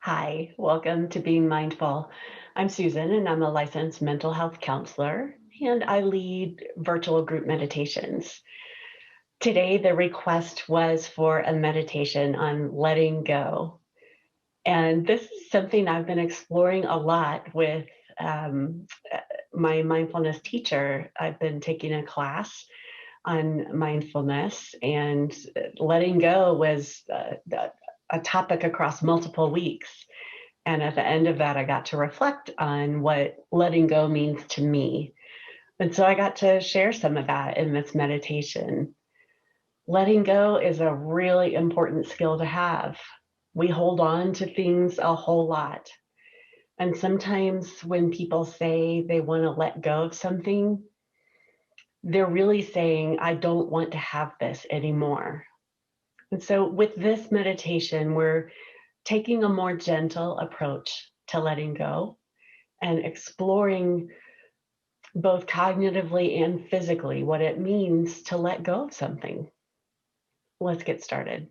Hi, welcome to Being Mindful. I'm Susan, and I'm a licensed mental health counselor, and I lead virtual group meditations. Today, the request was for a meditation on letting go. And this is something I've been exploring a lot with um, my mindfulness teacher. I've been taking a class on mindfulness, and letting go was a topic across multiple weeks. And at the end of that, I got to reflect on what letting go means to me. And so I got to share some of that in this meditation. Letting go is a really important skill to have. We hold on to things a whole lot. And sometimes when people say they want to let go of something, they're really saying, I don't want to have this anymore. And so with this meditation, we're taking a more gentle approach to letting go and exploring both cognitively and physically what it means to let go of something. Let's get started.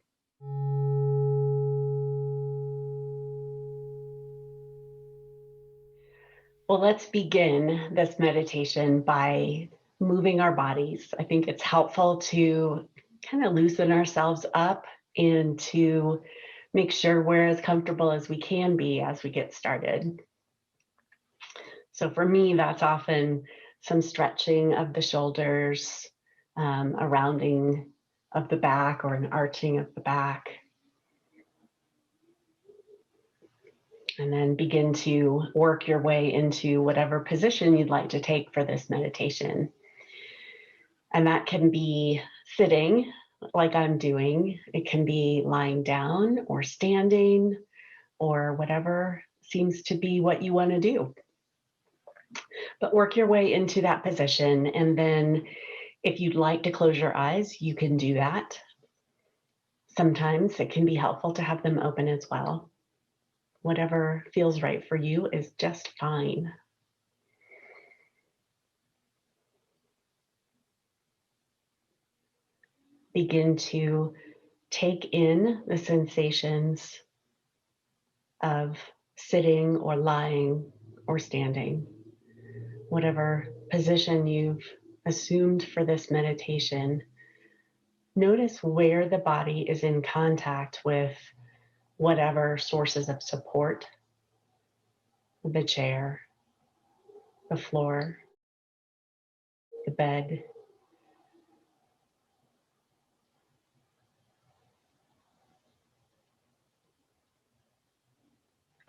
Well, let's begin this meditation by moving our bodies. I think it's helpful to kind of loosen ourselves up and to make sure we're as comfortable as we can be as we get started. So for me, that's often some stretching of the shoulders, a rounding of the back or an arching of the back. And then begin to work your way into whatever position you'd like to take for this meditation. And that can be sitting like I'm doing. It can be lying down or standing or whatever seems to be what you want to do. But work your way into that position. And then if you'd like to close your eyes, you can do that. Sometimes it can be helpful to have them open as well. Whatever feels right for you is just fine. Begin to take in the sensations of sitting or lying or standing, whatever position you've assumed for this meditation. Notice where the body is in contact with whatever sources of support: the chair, the floor, the bed.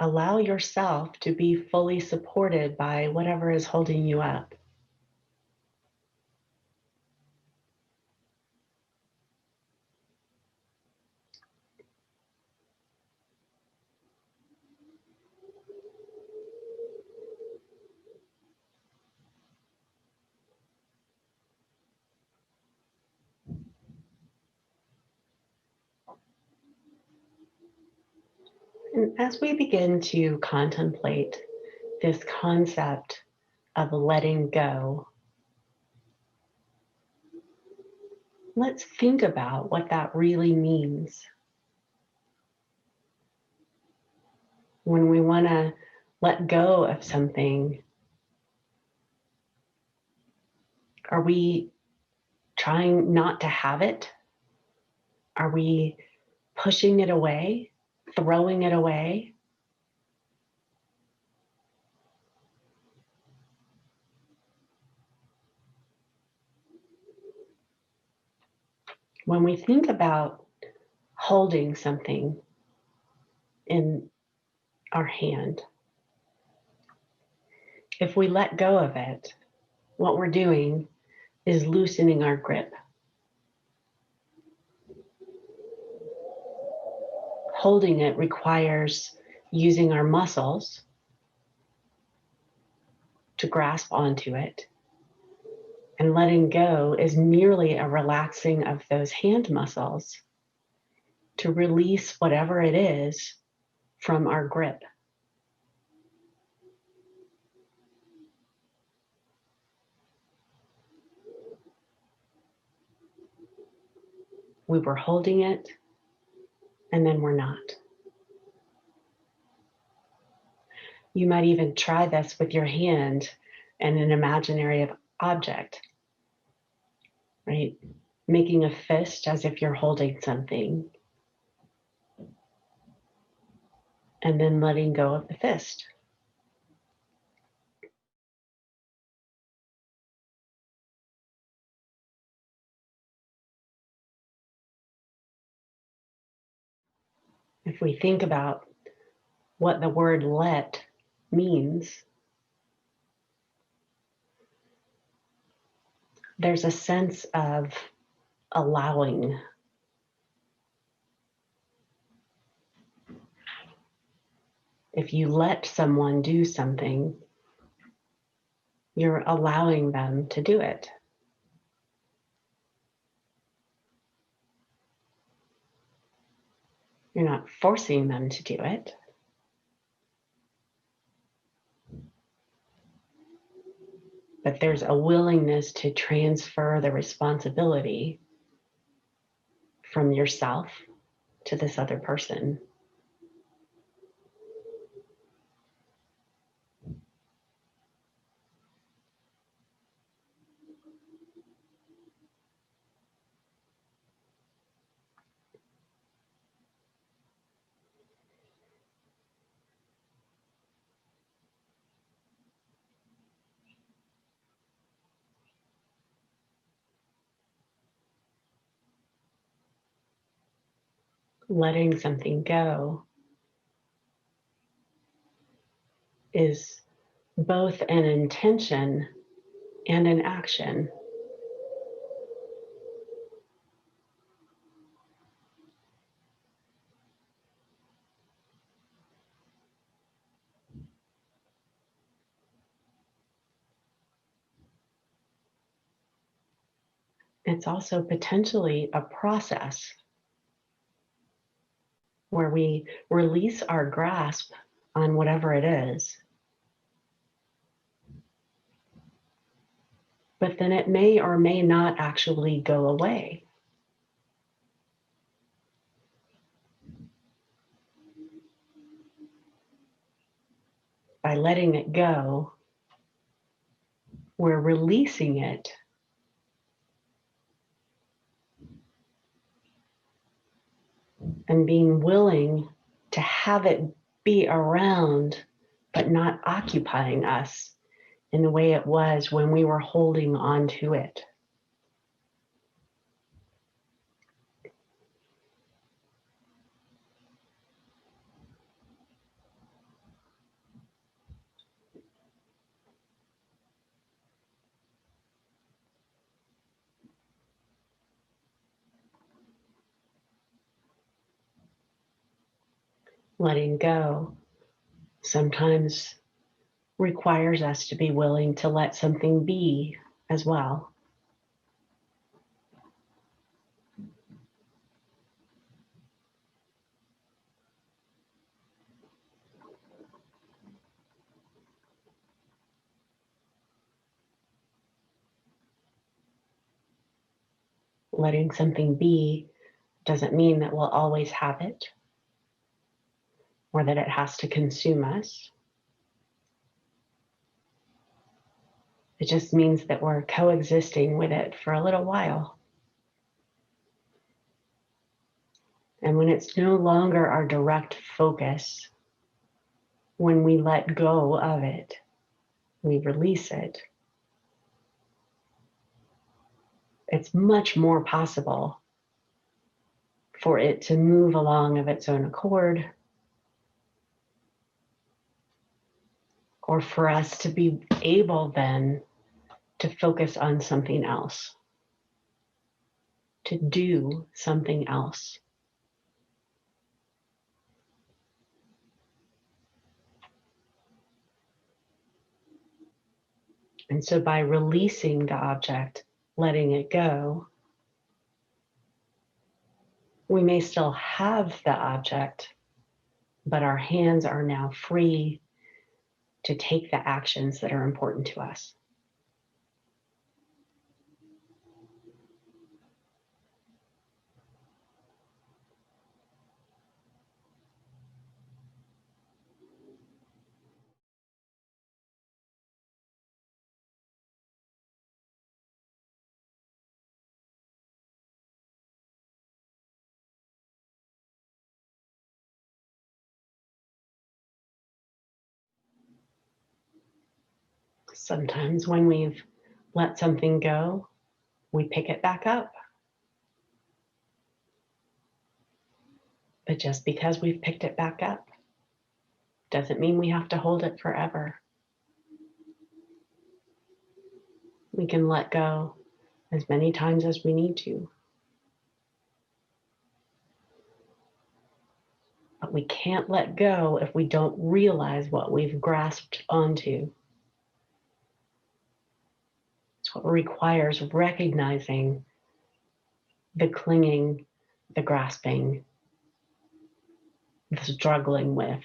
Allow yourself to be fully supported by whatever is holding you up. And as we begin to contemplate this concept of letting go, let's think about what that really means. When we want to let go of something, are we trying not to have it? Are we pushing it away, throwing it away? When we think about holding something in our hand, if we let go of it, what we're doing is loosening our grip. Holding it requires using our muscles to grasp onto it. And letting go is merely a relaxing of those hand muscles to release whatever it is from our grip. We were holding it, and then we're not. You might even try this with your hand and an imaginary object, right? Making a fist as if you're holding something, and then letting go of the fist. If we think about what the word let means, there's a sense of allowing. If you let someone do something, you're allowing them to do it. You're not forcing them to do it. But there's a willingness to transfer the responsibility from yourself to this other person. Letting something go is both an intention and an action. It's also potentially a process where we release our grasp on whatever it is, but then it may or may not actually go away. By letting it go, we're releasing it and being willing to have it be around, but not occupying us in the way it was when we were holding on to it. Letting go sometimes requires us to be willing to let something be as well. Letting something be doesn't mean that we'll always have it or that it has to consume us. It just means that we're coexisting with it for a little while. And when it's no longer our direct focus, when we let go of it, we release it, it's much more possible for it to move along of its own accord, or for us to be able then to focus on something else, to do something else. And so by releasing the object, letting it go, we may still have the object, but our hands are now free to take the actions that are important to us. Sometimes when we've let something go, we pick it back up. But just because we've picked it back up doesn't mean we have to hold it forever. We can let go as many times as we need to. But we can't let go if we don't realize what we've grasped onto. It's what requires recognizing the clinging, the grasping, the struggling with.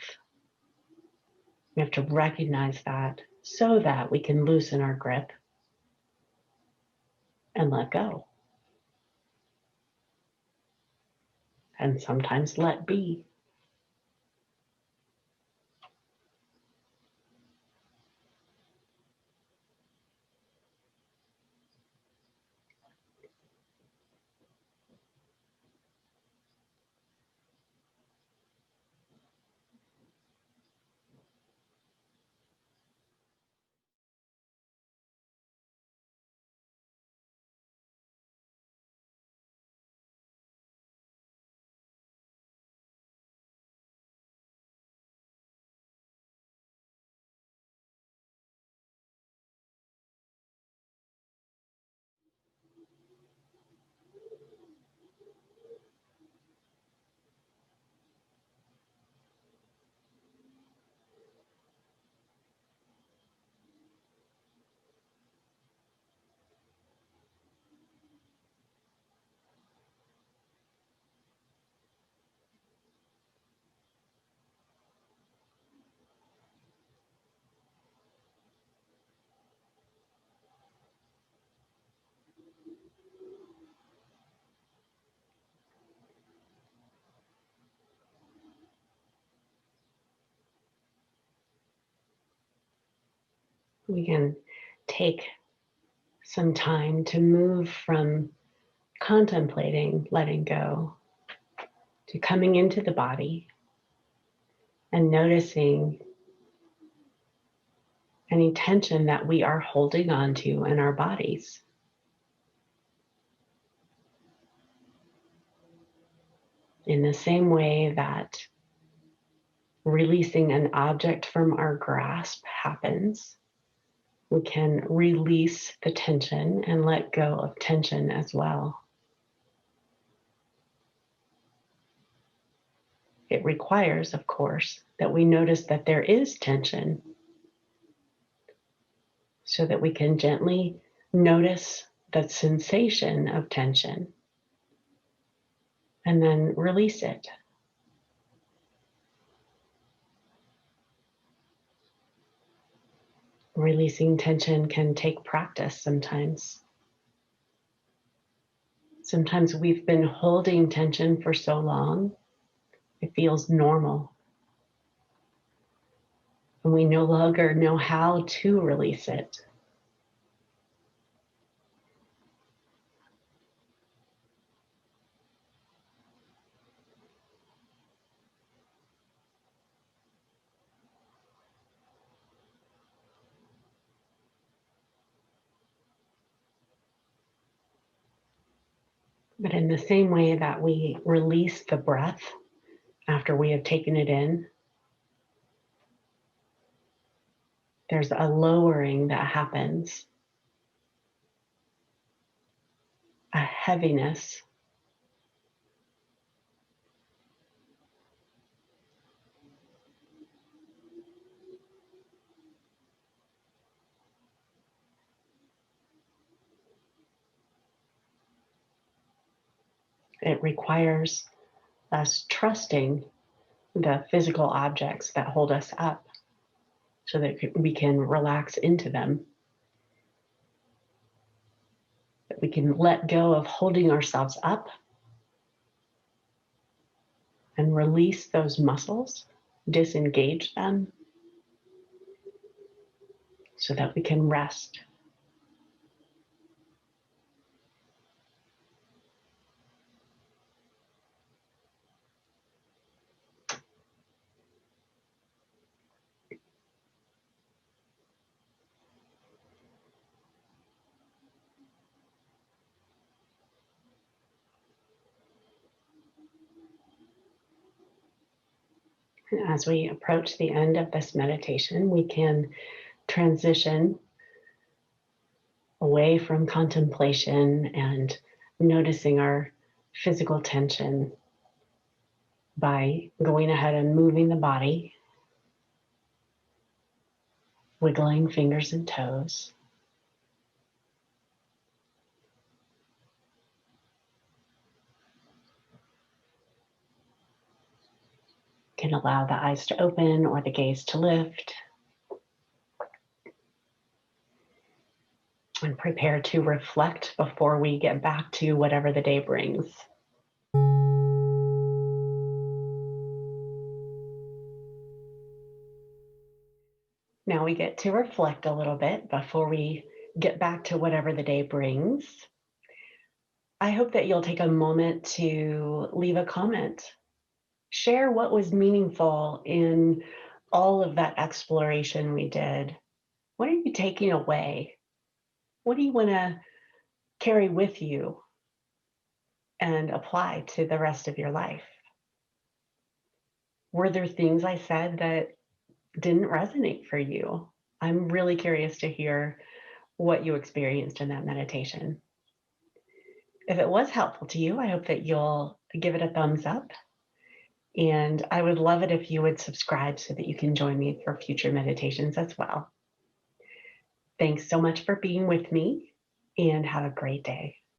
We have to recognize that so that we can loosen our grip and let go. And sometimes let be. We can take some time to move from contemplating letting go to coming into the body and noticing any tension that we are holding on to in our bodies. In the same way that releasing an object from our grasp happens, we can release the tension and let go of tension as well. It requires, of course, that we notice that there is tension so that we can gently notice the sensation of tension and then release it. Releasing tension can take practice sometimes. Sometimes we've been holding tension for so long, it feels normal. And we no longer know how to release it. But in the same way that we release the breath after we have taken it in, there's a lowering that happens, a heaviness. It requires us trusting the physical objects that hold us up so that we can relax into them, that we can let go of holding ourselves up and release those muscles, disengage them so that we can rest. As we approach the end of this meditation, we can transition away from contemplation and noticing our physical tension by going ahead and moving the body, wiggling fingers and toes. Can allow the eyes to open or the gaze to lift, and prepare to reflect before we get back to whatever the day brings. Now we get to reflect a little bit before we get back to whatever the day brings. I hope that you'll take a moment to leave a comment. Share what was meaningful in all of that exploration we did. What are you taking away? What do you want to carry with you and apply to the rest of your life? Were there things I said that didn't resonate for you? I'm really curious to hear what you experienced in that meditation. If it was helpful to you, I hope that you'll give it a thumbs up. And I would love it if you would subscribe so that you can join me for future meditations as well. Thanks so much for being with me, and have a great day.